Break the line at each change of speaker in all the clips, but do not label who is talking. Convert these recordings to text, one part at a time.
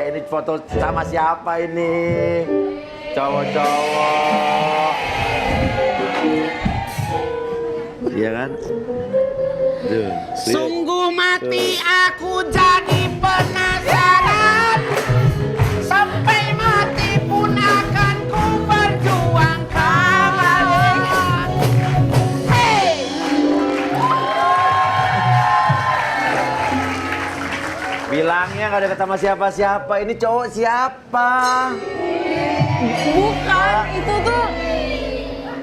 Ini foto sama siapa ini? Cowok-cowok. Iya kan? Tuh,
Sungguh mati aku jadi penasaran. Sampai mati pun akan ku perjuangkan. Hey!
bilangnya nggak deket sama siapa-siapa. Ini cowok siapa?
Bukan, itu tuh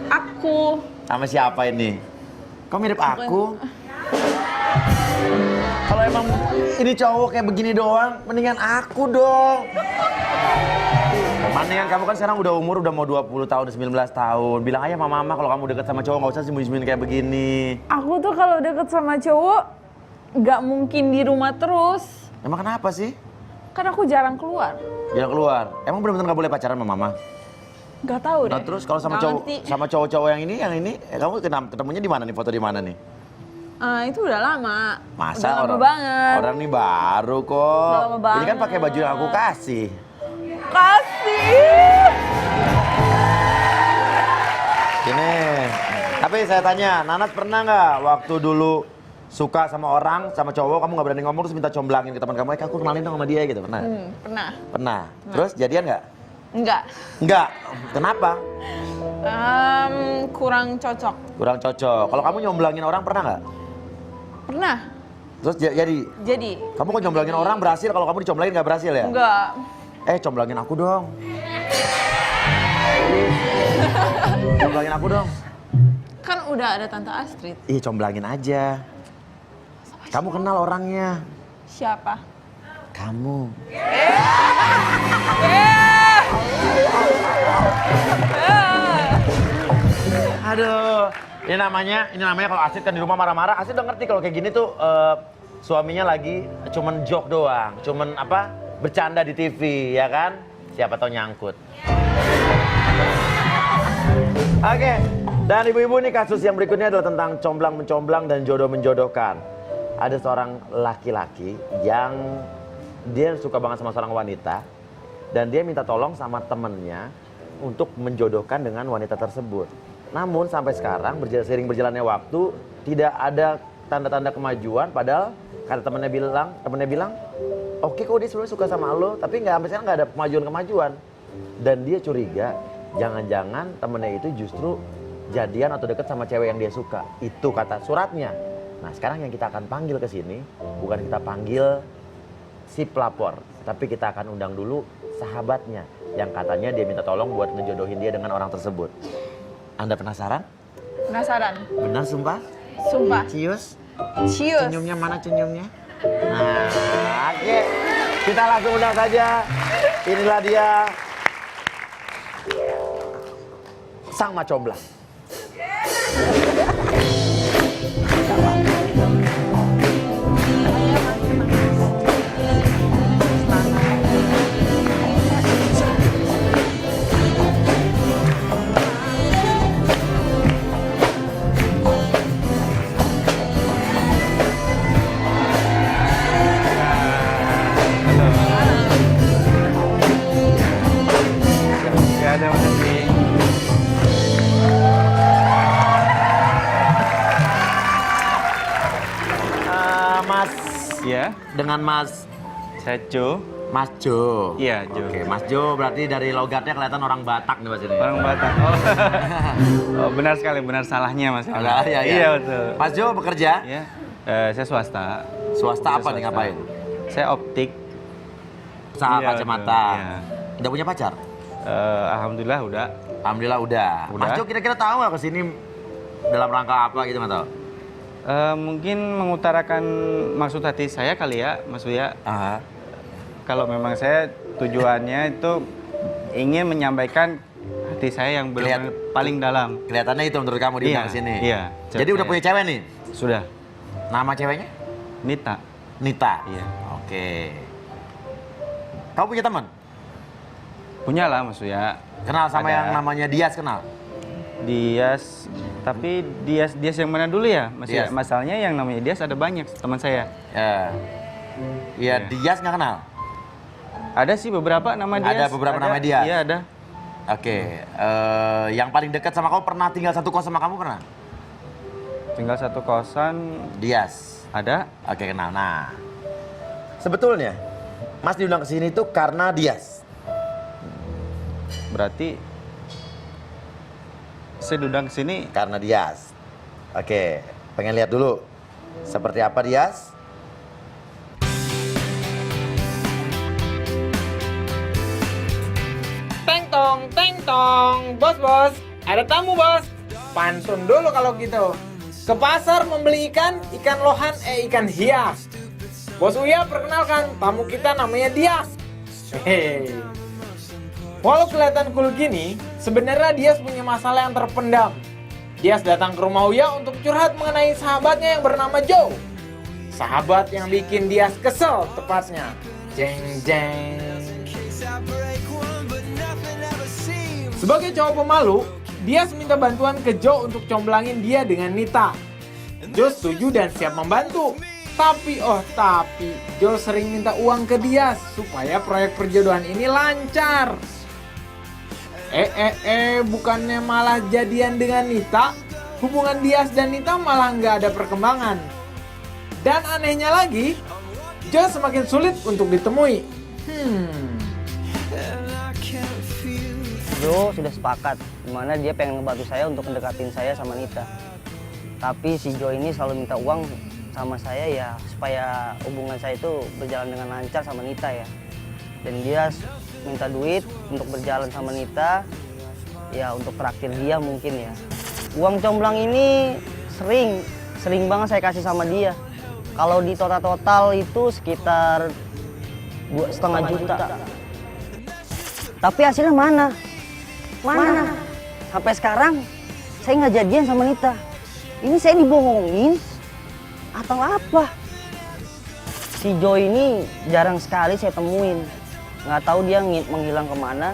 aku.
Sama siapa ini? Kok mirip aku? Kalau emang ini cowok kayak begini doang, mendingan aku dong. Mendingan kamu kan sekarang udah umur udah mau 20 tahun, 19 tahun. Bilang aja sama mama kalau kamu deket sama cowok nggak usah sembunyi-sembunyi kayak begini.
Aku tuh kalau deket sama cowok nggak mungkin di rumah terus.
Emang kenapa sih?
Kan aku jarang keluar.
Jangan keluar. Emang bener-bener nggak boleh pacaran sama mama?
Nggak tahu deh.
Nah terus kalau sama
Nggak
cowok,
ngerti.
sama cowok-cowok yang ini, kamu ketemunya di mana nih? Foto di mana nih?
Itu udah lama.
Masa
udah lama
orang
banget.
orang nih baru kok.
Udah lama
Ini kan pakai
banget.
baju yang aku kasih.
Kasih.
Ini. Tapi saya tanya, Nanas pernah nggak waktu dulu suka sama orang, sama cowok, kamu nggak berani ngomong terus minta comblangin ke teman kamu, aku kenalin dong sama dia gitu, pernah?
Pernah.
Pernah. Terus jadian nggak?
Enggak.
Nggak. Kenapa?
Kurang cocok.
Kurang cocok. Kalau kamu nyomblangin orang pernah nggak?
Pernah.
Terus jadi,
Jadi.
kamu kok nyomblangin orang berhasil, kalau kamu dicomblangin nggak berhasil ya?
Enggak.
Comblangin aku dong. Comblangin aku dong.
Kan udah ada Tante Astrid.
Ih, comblangin aja. Kamu kenal orangnya.
Siapa?
Kamu. Aduh, ini namanya kalau Astrid kan di rumah marah-marah. Astrid udah ngerti kalau kayak gini tuh suaminya lagi cuman joke doang, cuman apa bercanda di TV, ya kan? Siapa tahu nyangkut. Oke, dan ibu-ibu nih kasus yang berikutnya adalah tentang comblang-mencomblang dan jodoh-menjodohkan. Ada seorang laki-laki yang dia suka banget sama seorang wanita dan dia minta tolong sama temennya untuk menjodohkan dengan wanita tersebut. Namun sampai sekarang seiring berjalannya waktu tidak ada tanda-tanda kemajuan, padahal kata temennya bilang, oke kok dia sebenarnya suka sama lo, tapi nggak sampai sekarang nggak ada kemajuan. Dan dia curiga, jangan-jangan temennya itu justru jadian atau deket sama cewek yang dia suka. Itu kata suratnya. Nah sekarang yang kita akan panggil ke sini, bukan kita panggil si pelapor, tapi kita akan undang dulu sahabatnya yang katanya dia minta tolong buat ngejodohin dia dengan orang tersebut. Anda penasaran?
Penasaran?
Benar sumpah?
Sumpah.
Cius?
Cius.
Senyumnya mana senyumnya? Nah, oke. Kita langsung undang saja. Inilah dia. Sang Macomblang.
Ada makasih.
Mas,
Iya,
dengan Mas
saya Jo.
Mas Jo.
Iya, Jo.
Oke, Mas Jo berarti dari logatnya kelihatan orang Batak nih Mas ini.
Orang Batak. Oh. Oh, benar sekali, benar salahnya Mas.
Iya,
Iya, betul.
Mas Jo bekerja?
Iya. Saya swasta.
Swasta apa nih
Swasta.
ngapain?
Saya optik.
Usaha
Iya,
kacamata.
betul, iya.
Udah punya pacar?
Alhamdulillah udah.
Alhamdulillah udah. Mas
Udah.
Jo kira-kira tahu nggak kesini dalam rangka apa gitu nggak tahu?
Mungkin mengutarakan maksud hati saya kali ya, Mas Uya.
Aha.
Kalau memang saya tujuannya itu ingin menyampaikan hati saya yang benar-benar paling dalam.
Kelihatannya itu menurut kamu di
Iya,
sini.
iya.
Jadi udah
Saya-
punya cewek nih?
Sudah.
Nama ceweknya?
Nita.
Nita.
Iya.
Oke. Kamu punya teman?
Punya lah Mas Uya.
Kenal sama
Ada.
yang namanya Dias kenal?
Dias, tapi Dias yang mana dulu ya? Mas
Dias.
Uya? Masalahnya yang namanya Dias ada banyak teman saya.
Ya. Iya, Dias nggak kenal?
Ada sih beberapa nama Dias.
Ada beberapa nama Dias?
Iya, ada.
Oke, yang paling dekat sama kamu pernah tinggal satu kos sama kamu pernah?
Tinggal satu kosan.
Dias.
Ada.
Oke, kenal. Nah, sebetulnya Mas diundang ke sini tuh karena Dias.
Berarti saya diundang ke sini.
Karena Dias. Oke, pengen lihat dulu seperti apa Dias?
Teng tong, bos, ada tamu bos. Pantun dulu kalau gitu. Ke pasar membeli ikan lohan, ikan hias. Bos Uya perkenalkan, tamu kita namanya Dias. Hehehe. Walau kelihatan cool gini, sebenarnya Dias punya masalah yang terpendam. Dias datang ke rumah Uya untuk curhat mengenai sahabatnya yang bernama Joe. Sahabat yang bikin Dias kesel tepatnya. Jeng jeng. Sebagai cowok pemalu, Dias minta bantuan ke Joe untuk comblangin dia dengan Nita. Joe setuju dan siap membantu. Tapi Joe sering minta uang ke Dias supaya proyek perjodohan ini lancar. Bukannya malah jadian dengan Nita, hubungan Dias dan Nita malah nggak ada perkembangan. Dan anehnya lagi, Joe semakin sulit untuk ditemui.
Joe sudah sepakat, dimana dia pengen ngebantu saya untuk mendekatin saya sama Nita. Tapi si Joe ini selalu minta uang sama saya ya, supaya hubungan saya itu berjalan dengan lancar sama Nita ya. Dan dia minta duit untuk berjalan sama Nita, ya untuk traktir dia mungkin ya. Uang comblang ini sering banget saya kasih sama dia. Kalau di total itu sekitar 2,5 juta. Tapi hasilnya mana? Sampai sekarang saya nggak jadian sama Nita. Ini saya dibohongin atau apa? Si Joy ini jarang sekali saya temuin. Nggak tahu dia menghilang kemana.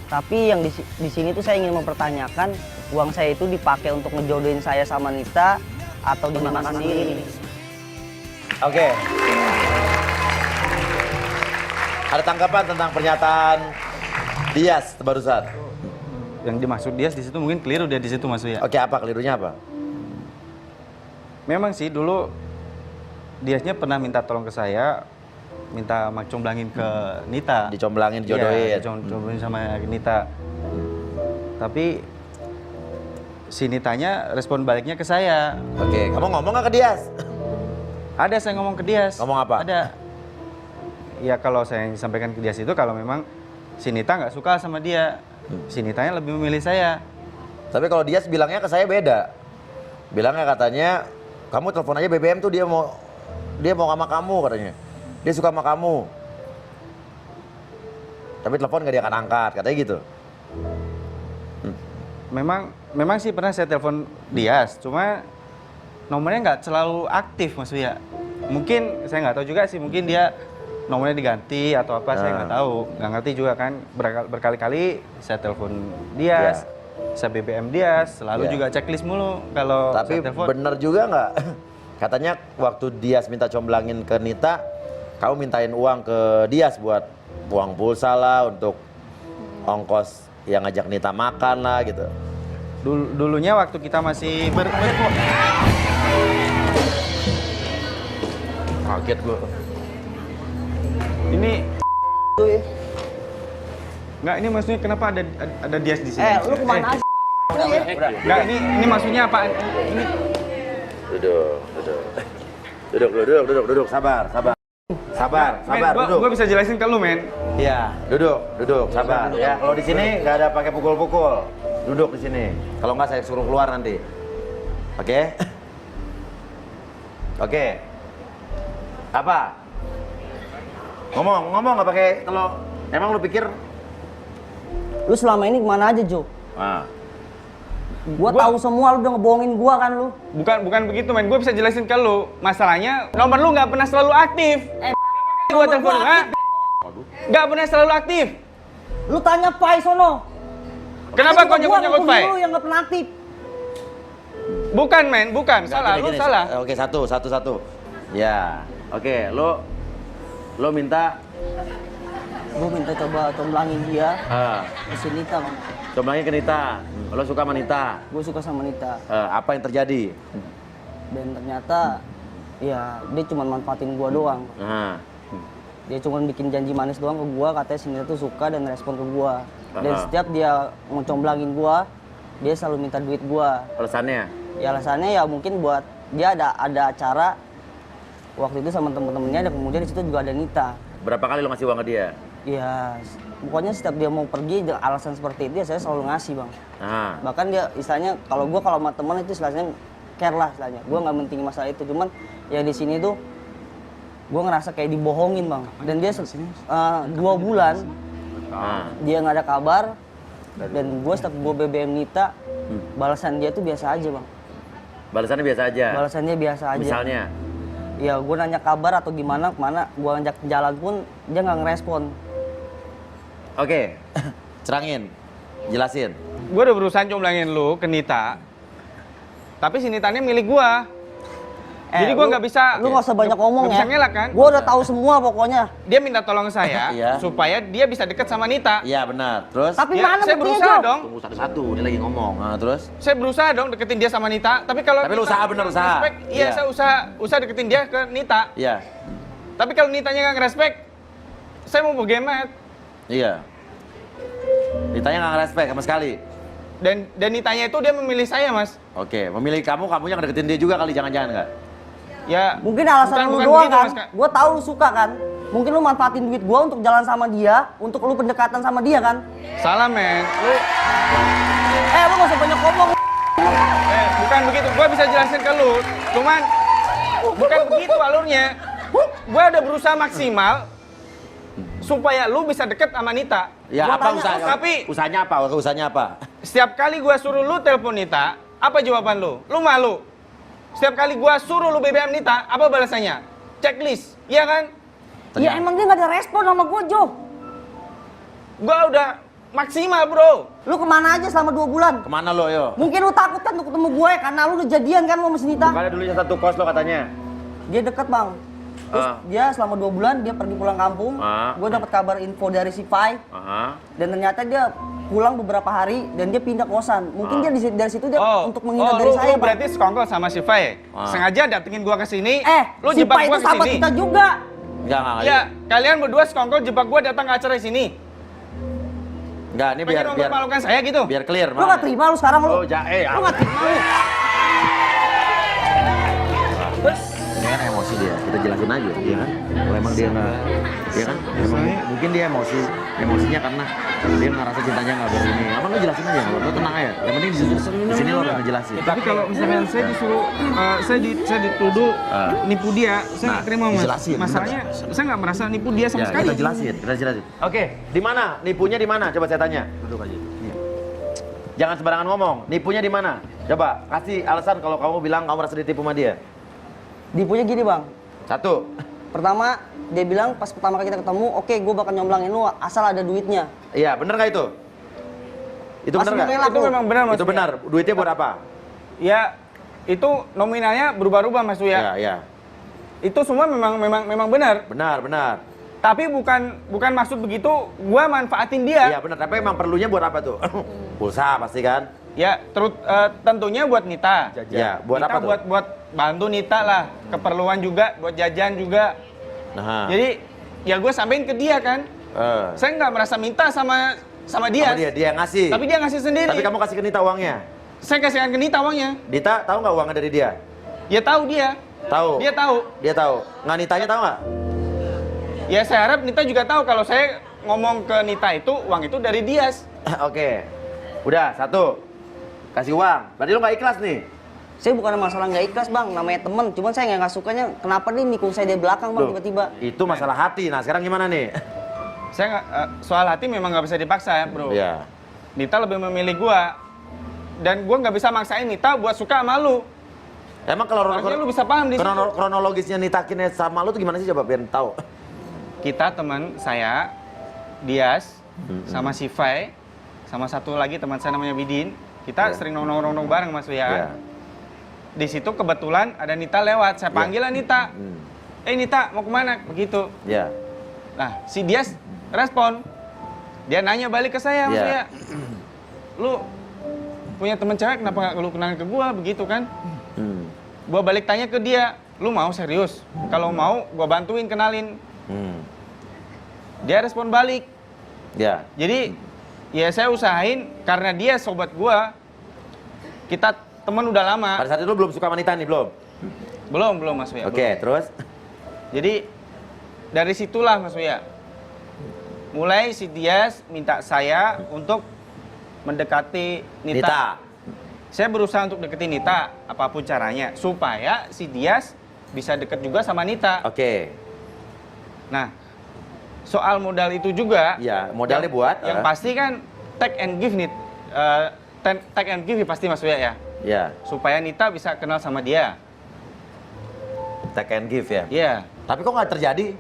Tapi yang di sini tuh saya ingin mempertanyakan, uang saya itu dipakai untuk ngejodohin saya sama Nita atau dimakan sendiri.
Oke. Ada tanggapan tentang pernyataan Dias barusan?
Yang dimaksud Dias di situ mungkin keliru dia di situ maksudnya.
Oke, apa kelirunya apa?
Memang sih dulu Diasnya pernah minta tolong ke saya, minta comblangin ke Nita.
Dicomblangin, dijodohin.
Iya, dicomblangin sama Nita. Tapi si Nitanya respon baliknya ke saya.
Oke, kamu ngomong nggak ke Dias?
Ada saya ngomong ke Dias.
Ngomong apa?
Ada. Ya kalau saya sampaikan ke Dias itu kalau memang si Nita nggak suka sama dia, si Nitanya lebih memilih saya.
Tapi kalau Dias bilangnya ke saya beda. Bilangnya katanya, kamu telepon aja BBM tuh dia mau sama kamu katanya. Dia suka sama kamu. Tapi telepon nggak dia akan angkat, katanya gitu.
Memang sih pernah saya telepon Dias, cuma nomornya nggak selalu aktif Mas Uya. Mungkin saya nggak tahu juga sih, mungkin dia nomornya diganti atau apa, saya nggak tahu, nggak ngerti juga kan. Berkali-kali saya telepon Dias, saya BBM Dias, selalu juga checklist mulu kalau
tapi
saya telepon.
bener juga nggak? Katanya waktu Dias minta comblangin ke Nita, kamu mintain uang ke Dias buat uang pulsa lah, untuk ongkos yang ngajak Nita makan lah gitu.
Dulunya waktu kita masih
Kaget gue.
ini nggak, ini maksudnya kenapa ada Dias di sini?
Lu kemana aja?
Nggak, ini maksudnya apa? Ini
Duduk, sabar, duduk.
Gue bisa jelasin ke lu, men.
Iya, duduk, sabar. Ya, kalau di sini nggak ada pakai pukul-pukul. Duduk di sini. Kalau nggak saya suruh keluar nanti. Oke? Oke. Apa? Ngomong nggak pakai kalau emang lu pikir?
Lu selama ini kemana aja, Jo?
Ah.
Gua tahu semua, lu udah ngebohongin gua kan lu.
Bukan begitu, men. Gue bisa jelasin ke lu. Masalahnya nomor lu nggak pernah selalu aktif. Gua telepon, nggak pernah selalu aktif.
Lu tanya Pai sono.
Kenapa kau nyebut Pai?
Lu yang nggak pernah aktif.
Bukan, men. Bukan. Salah.
Gini,
Lu
gini.
salah.
Oke, satu. Ya. Oke, lo minta
Gue minta coba comblangin dia ke si Nita, Bang.
comblangin ke Nita. Lo suka sama Nita.
Gue suka sama Nita.
Apa yang terjadi?
Dan ternyata ya dia cuma manfaatin gua doang.
Nah,
Dia cuma bikin janji manis doang ke gua, katanya si Nita tuh suka dan respon ke gua. Dan
Aha.
setiap dia mau comblangin gua, dia selalu minta duit gua.
alasannya?
Ya alasannya ya mungkin buat dia ada acara waktu itu sama temen-temennya, dan kemudian di situ juga ada Nita.
Berapa kali lo ngasih uang ke dia?
Ya pokoknya setiap dia mau pergi dengan alasan seperti itu ya saya selalu ngasih, Bang.
Nah,
Bahkan dia istilahnya kalau sama teman itu istilahnya care lah istilahnya. Gua nggak mentingin masalah itu, cuman ya di sini tuh gua ngerasa kayak dibohongin, Bang. Dan dia 2 bulan
nah.
dia nggak ada kabar, dan gua setiap gua BBM Nita, balasan dia tuh biasa aja, Bang.
Balasannya biasa aja.
Balasannya biasa aja.
Misalnya?
Ya gua nanya kabar atau gimana, kemana gua ngajak jalan pun dia nggak ngerespon.
Oke, cerangin, jelasin.
Gue udah berusaha comblangin lu ke Nita, tapi si Nitanya milik gua. Jadi gue nggak bisa.
Lu nggak usah banyak ngomong
nggak
ya.
bisa ngelak kan?
Gua udah tahu semua pokoknya.
Dia minta tolong saya
Iya.
supaya dia bisa deket sama Nita.
Iya benar. Terus?
Tapi
Ya,
mana
saya
buktinya,
berusaha
Jo?
dong.
Tunggu satu-satu, dia lagi ngomong. Nah, terus?
Saya berusaha dong deketin dia sama Nita. Tapi kalau
Tapi lu
Nita
usaha, bener
nggak
usaha.
ngerespek, Iya,
Iya.
saya usaha deketin dia ke Nita.
Iya.
Tapi kalau Nitanya nggak ngerespek, saya mau bagaimana?
Iya. Ditanya nggak ngerespek sama sekali.
Dan Nitanya itu dia memilih saya, Mas.
Oke, memilih kamu yang deketin dia juga kali, jangan-jangan nggak?
Ya.
Mungkin alasan lu
bukan
doang
begitu,
kan.
Mas, Kak.
Gua tahu lu suka kan. Mungkin lu manfaatin duit gua untuk jalan sama dia, untuk lu pendekatan sama dia kan.
Salah, men. Lu
Lu gak usah banyak ngomong.
bukan begitu. Gua bisa jelasin ke lu. Cuman bukan begitu alurnya. Gua udah berusaha maksimal supaya lu bisa deket sama Nita.
Ya
Gua
apa
tanya,
usahanya?
tapi-
Usahanya apa? Usahanya apa?
Setiap kali gua suruh lu telepon Nita, apa jawaban lu? Lu malu. Setiap kali gua suruh lu BBM Nita, apa balasannya? Checklist, iya kan?
Ya emang dia gak ada respon sama gua, Jo.
Gua udah maksimal, bro.
Lu kemana aja selama 2 bulan?
Kemana lo, yo?
Mungkin lu takut kan untuk ketemu gue karena lu udah jadian kan lu sama si Nita.
Bukannya dulunya satu kos lo katanya?
Dia deket, Bang. Terus dia selama 2 bulan dia pergi pulang kampung. Gue dapat kabar info dari si Fai.
Aha.
Dan ternyata dia pulang beberapa hari dan dia pindah kosan. Mungkin dia dari situ dia untuk menghindar dari
lu
saya, Bang.
berarti sekongkol sama si Faye. Sengaja datengin gua ke sini. Lu
si
jebak
Fai
gua
itu
ke
sahabat
sini.
kita juga.
Enggak.
Ya, kalian berdua sekongkol jebak gua datang ke acara sini.
Enggak, ini
Pengen mempermalukan saya gitu.
biar clear.
Lu gak terima lu sekarang lu.
Oh,
Lu gak terima lu.
Ini kan emosi dia, kita jelasin aja, iya kan? Kalau emang dia nggak, iya kan? Emang mungkin dia emosinya karena dia ngerasa cintanya nggak begini. Abang lu jelasin aja, lo tenang aja. Yang penting di sini lo harus ngejelasin.
Tapi kalau misalnya saya disuruh, saya dituduh nipu dia, saya nggak terima, Mas.
dijelasin,
Masalahnya saya nggak merasa nipu dia sama
Ya,
sekali.
kita jelasin. Oke, di mana? Nipunya di mana? Coba saya tanya. Duduk aja. Jangan sembarangan ngomong. Nipunya di mana? Coba kasih alasan kalau kamu bilang kamu merasa ditipu sama dia.
Dipunya gini, Bang.
1.
Pertama, dia bilang pas pertama kali kita ketemu, oke, gue bakal nyomblangin lu asal ada duitnya.
Iya, bener nggak itu? Itu
Masih
bener nggak?
mengelak
Itu
lu.
memang benar, Mas.
Itu benar. Duitnya buat apa?
Ya, itu nominalnya berubah-ubah, Mas Uya.
Iya.
Itu semua memang benar.
Benar.
Tapi bukan maksud begitu gua manfaatin dia.
Iya benar, tapi emang perlunya buat apa tuh? Pulsa pasti kan?
Ya, tentunya buat Nita.
Ya, buat
Nita
apa tuh?
buat bantu Nita lah. Keperluan juga, buat jajan juga.
Nah.
Jadi, ya gue sampein ke dia kan. Saya nggak merasa minta sama dia.
Sama dia yang ngasih.
Tapi dia ngasih sendiri.
Tapi kamu kasih ke Nita uangnya.
Saya kasihkan ke Nita uangnya.
Dita tahu nggak uangnya dari dia?
Ya tahu dia.
Tahu.
Dia tahu.
Dia tahu. Nggak Nitanya tahu nggak?
Ya saya harap Nita juga tahu kalau saya ngomong ke Nita itu uang itu dari Dias.
Oke. Udah, 1. Kasih uang. Berarti lu nggak ikhlas nih?
Saya bukan masalah nggak ikhlas, Bang, namanya temen. Cuman saya nggak sukanya kenapa nih nikung saya dari belakang, Bang,
Loh,
tiba-tiba.
Itu masalah hati. Nah sekarang gimana nih?
Saya nggak soal hati memang nggak bisa dipaksa ya, bro.
Iya.
Nita lebih memilih gua. Dan gua nggak bisa maksain Nita buat suka sama lu.
Emang kalau
Harusnya lu bisa paham di situ.
kronologisnya Nita Kine sama lu tuh gimana sih, coba biar tahu?
Kita teman saya, Dias, sama si Fai, sama satu lagi teman saya namanya Bidin. Kita sering nongkrong bareng, Mas Uya.
Iya.
Di situ kebetulan ada Nita lewat. Saya panggil lah Nita. Nita mau kemana? Begitu.
Ya.
Nah, si Dias respon. Dia nanya balik ke saya, maksudnya, lu punya temen cewek kenapa nggak lu kenalin ke gua begitu kan? Gua balik tanya ke dia, lu mau serius? Kalau mau, gua bantuin kenalin. Dia respon balik.
Ya.
Jadi ya saya usahain karena dia sobat gua, kita temen udah lama.
Pada saat itu lu belum suka wanita nih, belum?
Belum Mas Uya.
Oke, terus?
Jadi dari situlah Mas Uya. Mulai si Dias minta saya untuk mendekati Nita. Saya berusaha untuk deketin Nita, apapun caranya, supaya si Dias bisa deket juga sama Nita.
Oke.
Nah, soal modal itu juga.
Ya, modalnya buat?
Yang pasti kan take and give nih. Take and give pasti Mas Uya ya.
Ya.
Supaya Nita bisa kenal sama dia.
Take and give ya?
Iya.
Tapi kok nggak terjadi?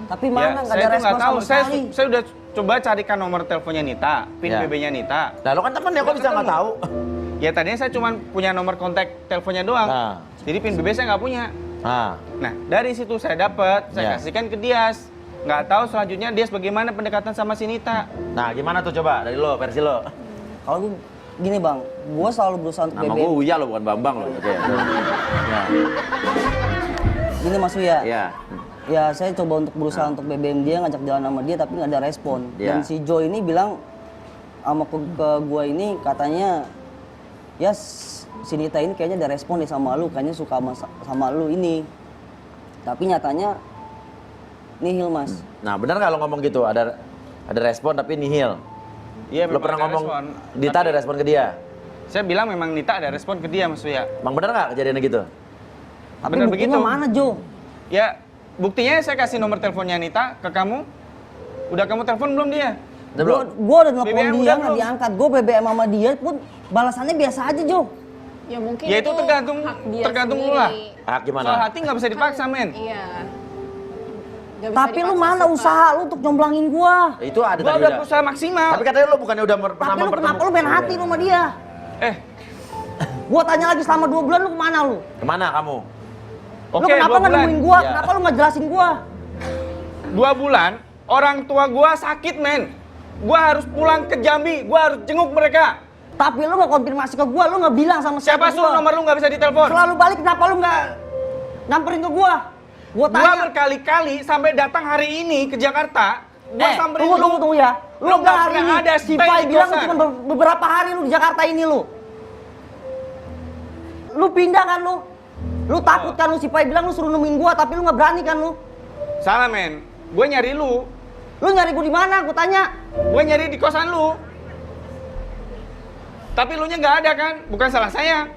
Tapi
Ya,
mana nggak
saya
ada
tuh
respon
nggak tahu.
sama sekali.
Saya udah coba carikan nomor teleponnya Nita, pin
Ya.
BB-nya Nita.
Nah, lo kan temennya, kok bisa nggak tahu?
Ya tadinya saya cuma punya nomor kontak teleponnya doang.
Nah.
Jadi pin BB saya nggak punya.
Nah,
Nah, dari situ saya dapat, saya
Ya.
kasihkan ke Dias. Nggak tahu selanjutnya Dias bagaimana pendekatan sama si Nita.
nah gimana tuh coba dari lo, versi lo?
Kalau gue gini bang, gue selalu berusaha untuk
Nama
BBM.
gue Uya lo, bukan Bambang lo. Oke. Ya.
Gini Mas Uya.
Ya.
Ya saya coba untuk berusaha untuk BBM dia, ngajak jalan sama dia tapi nggak ada respon.
Iya.
Dan si Joy ini bilang sama ke gua ini katanya ya si Nita ini kayaknya ada respon deh sama lu, kayaknya suka sama lu ini. Tapi nyatanya nihil Mas.
Nah, benar nggak lo ngomong gitu? Ada respon tapi nihil.
Iya,
Lo
memang
pernah
ada
ngomong
respon.
Dita ada respon ke dia?
Saya bilang memang Nita ada respon ke dia Mas Uya.
Bang, benar nggak kejadiannya gitu?
Tapi
Bener
buktinya
begitu.
mana Jo?
Ya, buktinya saya kasih nomor teleponnya Nita ke kamu. Udah kamu telepon belum dia?
Udah belum?
Gua udah nelfon
BBM
dia
udah
nggak
belum?
diangkat. Gue BBM sama dia pun balasannya biasa aja Jo.
Ya mungkin
Ya itu tergantung lu lah.
Ah, gimana?
Soal hati nggak bisa dipaksa men.
Iya. Nggak bisa
Tapi lu
dipaksa
mana
suka.
usaha lu untuk nyomblangin gua?
Itu ada
Gua
tadi
udah berusaha maksimal.
Tapi katanya lo bukannya udah pernah
Tapi lu kenapa lu main hati lu sama dia? Gua tanya lagi selama 2 bulan lu kemana lu?
Kemana kamu?
Lu
Oke,
kenapa
2
nggak
bulan.
nemuin gua?
Ya.
Kenapa lu nggak jelasin gua?
2 bulan, orang tua gua sakit men. Gua harus pulang ke Jambi, gua harus jenguk mereka.
Tapi lu mau konfirmasi ke gua, lu nggak bilang sama
Siapa suruh
gua.
nomor lu nggak bisa ditelepon?
Selalu balik, kenapa lu nggak nyamperin ke gua? Gua
Gua
tanya.
berkali-kali sampai datang hari ini ke Jakarta. Gua samperin lu.
tunggu ya. Lu
Lu
bilang
nggak
hari
pernah
ini.
ada
Si
stay
Pai
di
bilang
kosan.
cuma beberapa hari lu di Jakarta ini lu. Lu pindah kan lu? Lu takut kan lu, si Pai bilang lu suruh nemuin gua tapi lu nggak berani kan lu?
Salah men. Gua nyari lu.
Lu nyari gua di mana? Gua tanya.
Gua nyari di kosan lu. Tapi lu nya nggak ada kan? Bukan salah saya.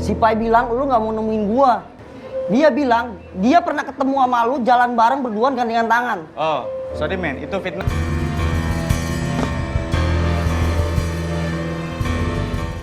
Si Pai bilang lu nggak mau nemuin gua. Dia bilang dia pernah ketemu sama lu jalan bareng berdua gandengan tangan.
Oh, sorry men, itu fitnah.